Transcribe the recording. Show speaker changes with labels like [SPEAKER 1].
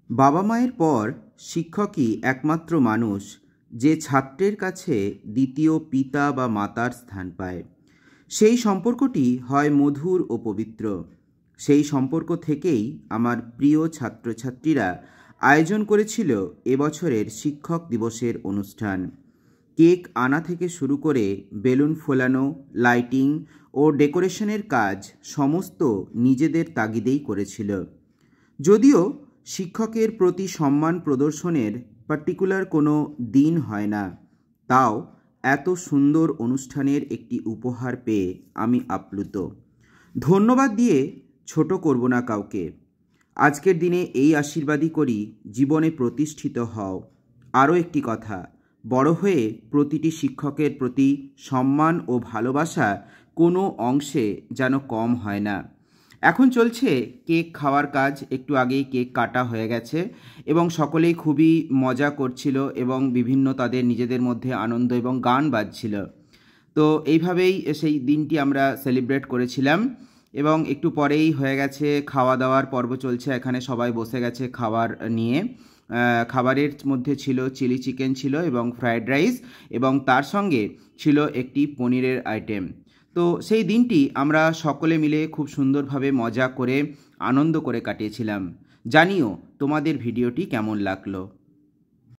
[SPEAKER 1] বাবা মায়ের পর শিক্ষকই একমাত্র মানুষ যে ছাত্রের কাছে দ্বিতীয় পিতা বা মাতার স্থান পায়। সেই সম্পর্কটি হয় মধুর ও পবিত্র। সেই সম্পর্ক থেকেই আমার প্রিয় ছাত্রছাত্রীরা আয়োজন করেছিল এবছরের শিক্ষক দিবসের অনুষ্ঠান। কেক আনা থেকে শুরু করে বেলুন ফোলানো, লাইটিং ও ডেকোরেশনের কাজ সমস্ত নিজেদের তাগিদেই করেছিল। যদিও শিক্ষকের প্রতি সম্মান প্রদর্শনের পার্টিকুলার কোনো দিন হয় না, তাও এত সুন্দর অনুষ্ঠানের একটি উপহার পেয়ে আমি আপ্লুত। ধন্যবাদ দিয়ে ছোট করব না কাউকে। আজকের দিনে এই আশীর্বাদই করি, জীবনে প্রতিষ্ঠিত হও। আরও একটি কথা, বড় হয়ে প্রতিটি শিক্ষকের প্রতি সম্মান ও ভালোবাসা কোনো অংশে যেন কম হয় না। এখন চলছে কেক খাওয়ার কাজ। একটু আগেই কেক কাটা হয়ে গেছে এবং সকলেই খুবই মজা করছিল এবং বিভিন্ন তাদের নিজেদের মধ্যে আনন্দ এবং গান বাজছিল। তো এইভাবেই সেই দিনটি আমরা সেলিব্রেট করেছিলাম এবং একটু পরেই হয়ে গেছে খাওয়া দাওয়ার পর্ব চলছে। এখানে সবাই বসে গেছে খাবার নিয়ে। খাবারের মধ্যে ছিল চিলি চিকেন ছিল এবং ফ্রায়েড রাইস এবং তার সঙ্গে ছিল একটি পনিরের আইটেম। তো সেই দিনটি আমরা সকলে মিলে খুব সুন্দরভাবে মজা করে আনন্দ করে কাটিয়েছিলাম। জানিও তোমাদের ভিডিওটি কেমন লাগলো।